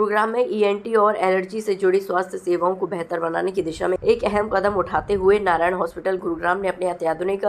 गुरुग्राम में ईएनटी और एलर्जी से जुड़ी स्वास्थ्य सेवाओं को बेहतर बनाने की दिशा में एक अहम कदम उठाते हुए नारायण हॉस्पिटल गुरुग्राम ने अपने अत्याधुनिक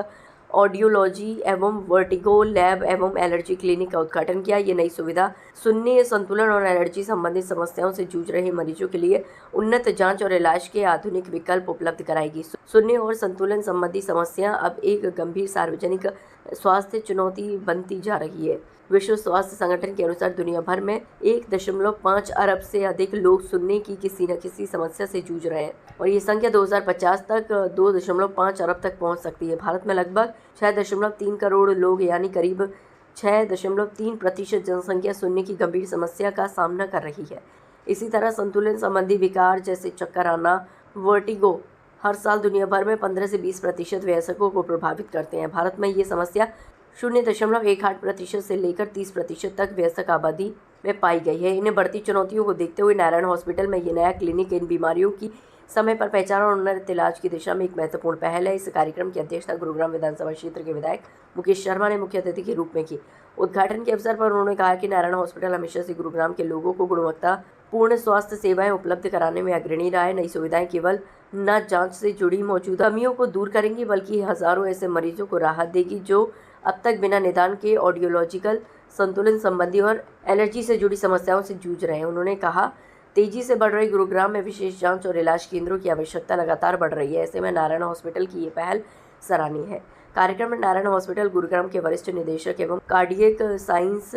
ऑडियोलॉजी एवं वर्टिगो लैब एवं एलर्जी क्लिनिक का उद्घाटन किया। ये नई सुविधा सुनने, संतुलन और एलर्जी संबंधित समस्याओं से जूझ रहे मरीजों के लिए उन्नत जांच और इलाज के आधुनिक विकल्प उपलब्ध कराएगी। सुनने और संतुलन संबंधी समस्या अब एक गंभीर सार्वजनिक स्वास्थ्य चुनौती बनती जा रही है। विश्व स्वास्थ्य संगठन के अनुसार दुनिया भर में 1.5 अरब से अधिक लोग सुनने की किसी न किसी समस्या से जूझ रहे हैं और ये संख्या 2050 तक 2.5 अरब तक पहुंच सकती है। भारत में लगभग 6.3 करोड़ लोग यानी करीब 6.3% जनसंख्या सुनने की गंभीर समस्या का सामना कर रही है। इसी तरह संतुलन संबंधी विकार जैसे चक्कर आना, वर्टिगो हर साल दुनिया भर में 15 से 20% वयस्कों को प्रभावित करते हैं। भारत में ये समस्या 0.18% से लेकर 30% तक वयस्क आबादी में पाई गई है। इन्हें बढ़ती चुनौतियों को देखते हुए नारायण हॉस्पिटल में ये नया क्लिनिक इन बीमारियों की समय पर पहचान और उन्नत इलाज की दिशा में एक महत्वपूर्ण पहल है। इस कार्यक्रम की अध्यक्षता गुरुग्राम विधानसभा क्षेत्र के विधायक मुकेश शर्मा ने मुख्य अतिथि के रूप में की। उद्घाटन के अवसर पर उन्होंने कहा कि नारायण हॉस्पिटल हमेशा से गुरुग्राम के लोगों को गुणवत्तापूर्ण स्वास्थ्य सेवाएं उपलब्ध कराने में अग्रणी रहा है। नई सुविधाएं केवल न जांच से जुड़ी मौजूदा कमियों को दूर करेंगी बल्कि हजारों ऐसे मरीजों को राहत देगी जो अब तक बिना निदान के ऑडियोलॉजिकल संतुलन संबंधी और एलर्जी से जुड़ी समस्याओं से जूझ रहे हैं। उन्होंने कहा, तेजी से बढ़ रही गुरुग्राम में विशेष जांच और इलाज केंद्रों की आवश्यकता लगातार बढ़ रही है। ऐसे में नारायण हॉस्पिटल की ये पहल सराहनीय है। कार्यक्रम में नारायण हॉस्पिटल गुरुग्राम के वरिष्ठ निदेशक एवं cardiac science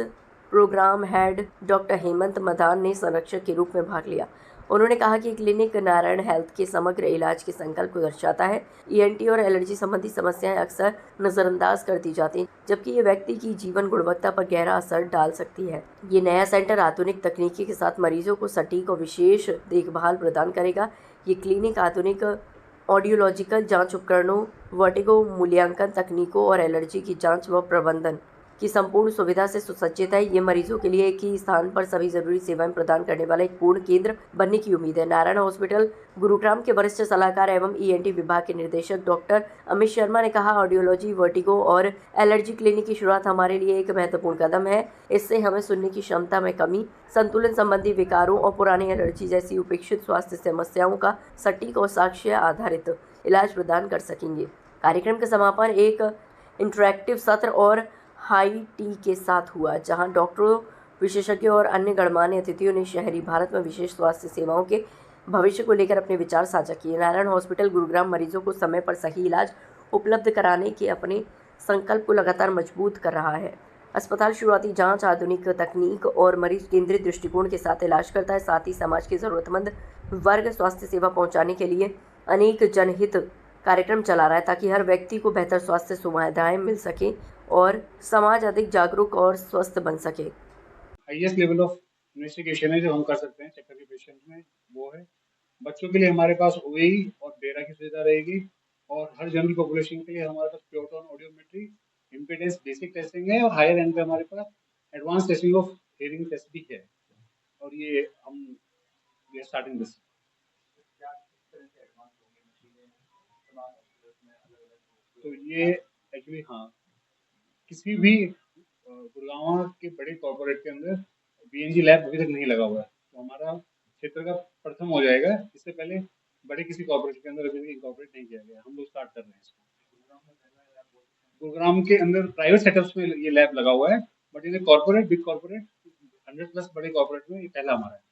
programme head doctor Hemant Madan ने संरक्षक के रूप में भाग लिया। उन्होंने कहा कि क्लिनिक नारायण हेल्थ के समग्र इलाज के संकल्प को दर्शाता है। ईएनटी और एलर्जी संबंधी समस्याएं अक्सर नजरअंदाज कर दी जाती हैं, जबकि ये व्यक्ति की जीवन गुणवत्ता पर गहरा असर डाल सकती है। ये नया सेंटर आधुनिक तकनीकी के साथ मरीजों को सटीक और विशेष देखभाल प्रदान करेगा। ये क्लिनिक आधुनिक ऑडियोलॉजिकल जांच उपकरणों, वर्टिगो मूल्यांकन तकनीकों और एलर्जी की जांच व प्रबंधन की संपूर्ण सुविधा से सुसज्जित है। ये मरीजों के लिए एक ही स्थान पर सभी जरूरी सेवाएं प्रदान करने वाला एक पूर्ण केंद्र बनने की उम्मीद है। नारायण हॉस्पिटल गुरुग्राम के वरिष्ठ सलाहकार एवं ईएनटी विभाग के निर्देशक डॉक्टर अमित शर्मा ने कहा, ऑडियोलॉजी, वर्टिगो और एलर्जी क्लिनिक की शुरुआत हमारे लिए एक महत्वपूर्ण कदम है। इससे हमें सुनने की क्षमता में कमी, संतुलन संबंधी विकारों और पुरानी एलर्जी जैसी उपेक्षित स्वास्थ्य समस्याओं का सटीक और साक्ष्य आधारित इलाज प्रदान कर सकेंगे। कार्यक्रम का समापन एक इंटरैक्टिव सत्र और हाई टी के साथ हुआ, जहां डॉक्टरों, विशेषज्ञों और अन्य गणमान्य अतिथियों ने शहरी भारत में विशेष स्वास्थ्य सेवाओं के भविष्य को लेकर अपने विचार साझा किए। नारायण हॉस्पिटल गुरुग्राम मरीजों को समय पर सही इलाज उपलब्ध कराने के अपने संकल्प को लगातार मजबूत कर रहा है। अस्पताल शुरुआती जांच, आधुनिक तकनीक और मरीज केंद्रित दृष्टिकोण के साथ इलाज करता है। साथ ही समाज के जरूरतमंद वर्ग स्वास्थ्य सेवा पहुंचाने के लिए अनेक जनहित कार्यक्रम चला रहा है, ताकि हर व्यक्ति को बेहतर स्वास्थ्य सुविधाएं मिल सके और समाज अधिक जागरूक और स्वस्थ बन सके। हाईएस्ट लेवल ऑफ इन्वेस्टिगेशन है जो हम कर सकते हैं चक्कर के पेशेंट में, वो है बच्चों के लिए हमारे पास ओई और डेरा की सुविधा रहेगी और हर जनरल पॉपुलेशन के लिए हमारे पास pure tone audiometry, impedance basic testing है और हायर एंड पे हमारे पास advance testing of hearing test भी है और ये हम स्टार्टिंग दिस। तो ये एक्चुअली हाँ, किसी भी गुड़गांव के बड़े कॉर्पोरेट के अंदर बीएनजी लैब अभी तक नहीं लगा हुआ है, तो हमारा क्षेत्र का प्रथम हो जाएगा। इससे पहले बड़े किसी कॉर्पोरेट के अंदर अभी तक इनकॉर्पोरेट नहीं किया गया, हम लोग स्टार्ट कर रहे हैं इसको। गुड़गांव के अंदर प्राइवेट सेटअप्स में ये लैब लगा हुआ है, बट ये कॉर्पोरेट, बिग कॉर्पोरेट 100+ बड़े कॉर्पोरेट में ये पहला हमारा है।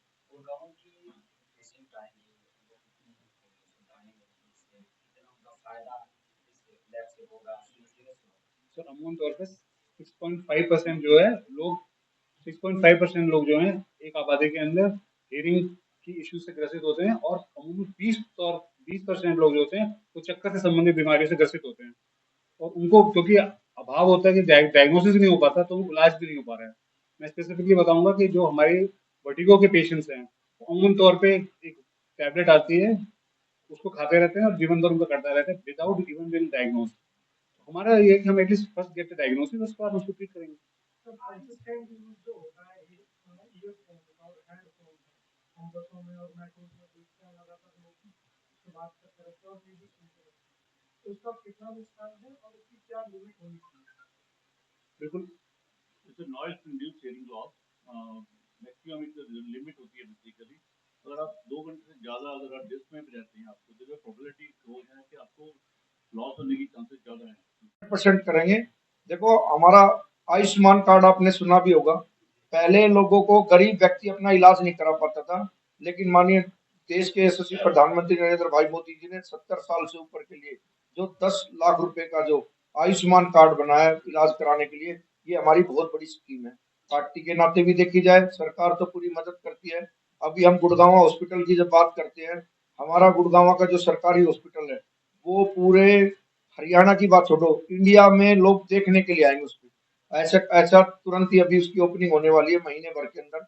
सर अमूमन तौर पर 6.5% जो है लोग 6.5% लोग जो हैं एक आबादी के अंदर हियरिंग की इश्यू से ग्रसित होते हैं और अमूमन 20% लोग जो होते हैं वो चक्कर से संबंधित बीमारियों से ग्रसित होते हैं और उनको क्योंकि अभाव होता है कि डायग्नोसिस नहीं हो पाता तो इलाज भी नहीं हो पा रहा है। मैं स्पेसिफिकली बताऊंगा कि जो हमारे वर्टिगो के पेशेंट्स हैं अमूमन तौर पे एक टैबलेट आती है, उसको खाते रहते हैं और जीवन भर उनका करता रहता है विदाउट इवन बीइंग डायग्नोज। हमारा ये है कि हम at least first get the diagnosis, उसके बाद उसको ट्रीट करेंगे। बिल्कुल, It's a noise induced hearing loss. Maximum its limit होती है ज्यादा अगर आप रिस्क में भी रहते हैं, आपको जो प्रोबेबिलिटी वो है कि आपको लॉस होने की चांसेस ज्यादा है। परसेंट करेंगे। देखो हमारा आयुष्मान कार्ड आपने सुना भी होगा। पहले लोगों को गरीब व्यक्ति अपना इलाज नहीं करा पाता था, लेकिन माननीय देश के यशस्वी प्रधानमंत्री नरेंद्र भाई मोदी जी ने 70 साल से ऊपर के लिए जो 10 लाख रुपए का जो आयुष्मान कार्ड बनाया इलाज कराने के लिए, ये हमारी बहुत बड़ी स्कीम है। पार्टी के नाते भी देखी जाए, सरकार तो पूरी मदद करती है। अभी हम गुड़गांव हॉस्पिटल की जब बात करते हैं, हमारा गुड़गांव का जो सरकारी हॉस्पिटल है, वो पूरे हरियाणा की बात छोड़ो, इंडिया में लोग देखने के लिए आएंगे उसको। ऐसा ऐसा तुरंत ही अभी उसकी ओपनिंग होने वाली है महीने भर के अंदर।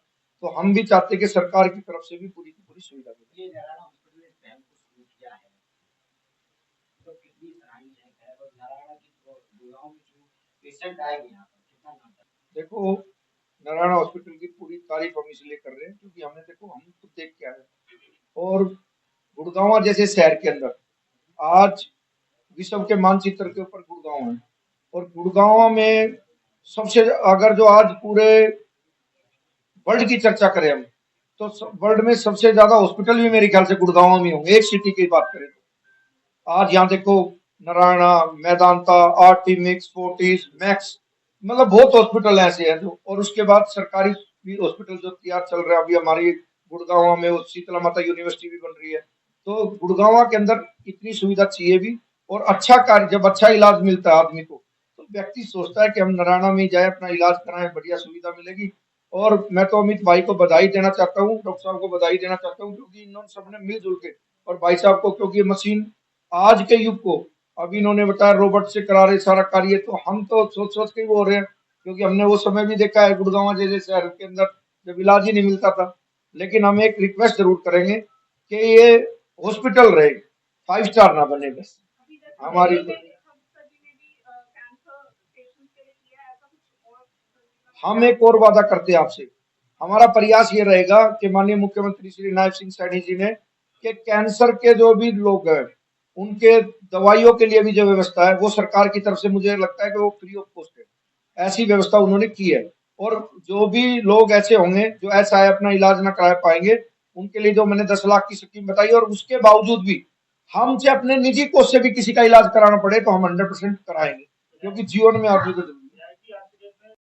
तो हम भी चाहते हैं कि सरकार की तरफ से भी पूरी की पूरी सुविधा मिले। ये नारायण हॉस्पिटल ने पहल को शुरू किया है, तो कितनी सराहनीय है। और नारायण की गुड़गांव के जो पेशेंट आएंगे यहाँ पर कितना नाम है। देखो नारायण हॉस्पिटल की पूरी तारीफ हम इसलिए कर रहे हैं क्योंकि हमने देखो हम खुद देख के आए। और गुड़गांव जैसे शहर के अंदर आज विश्व के मानचित्र के ऊपर गुड़गांव है। और गुड़गांव में सबसे अगर जो आज पूरे वर्ल्ड की चर्चा करें हम, तो वर्ल्ड में सबसे ज्यादा हॉस्पिटल भी मेरे ख्याल से गुड़गांव में होंगे। एक सिटी की बात करें तो आज यहाँ देखो नारायणा, मेदांता, आर्टिमिक्स, फोर्टिस, मैक्स, मतलब बहुत हॉस्पिटल ऐसे हैं जो। और उसके बाद सरकारी भी हॉस्पिटल जो तैयार चल रहा है अभी हमारी गुड़गांव में, वो शीतला माता यूनिवर्सिटी भी बन रही है। तो गुड़गांव के अंदर इतनी सुविधा चाहिए भी। और अच्छा कार्य, जब अच्छा इलाज मिलता है आदमी को, तो व्यक्ति सोचता है कि हम नारायणा में जाए अपना इलाज कराएं, बढ़िया सुविधा मिलेगी। और मैं तो अमित भाई को बधाई देना चाहता हूँ, डॉक्टर साहब को बधाई देना चाहता हूँ, क्योंकि इन्होंने सबने मिलजुल के, और भाई साहब को, क्योंकि ये मशीन आज के युग को, अभी इन्होंने बताया रोबोट से करा रहे सारा कार्य, तो हम तो सोच सोच के ही वो हो रहे हैं, क्योंकि हमने वो समय भी देखा है गुड़गांव जैसे शहर के अंदर जब इलाज ही नहीं मिलता था। लेकिन हम एक रिक्वेस्ट जरूर करेंगे कि ये हॉस्पिटल रहे, 5 स्टार ना बने बस हमारी। हम एक और वादा करते हैं आपसे, हमारा प्रयास ये रहेगा कि माननीय मुख्यमंत्री श्री नायब सिंह सैनी जी ने कि कैंसर के जो भी लोग हैं उनके दवाइयों के लिए भी जो व्यवस्था है वो सरकार की तरफ से, मुझे लगता है कि वो फ्री ऑफ कॉस्ट है, ऐसी व्यवस्था उन्होंने की है। और जो भी लोग ऐसे होंगे जो ऐसा है अपना इलाज ना करा पाएंगे, उनके लिए जो मैंने 10 लाख की स्कीम बताई, और उसके बावजूद भी हमसे अपने निजी कोष से भी किसी का इलाज कराना पड़े तो हम 100% कराएंगे, क्योंकि जीवन में आदमी को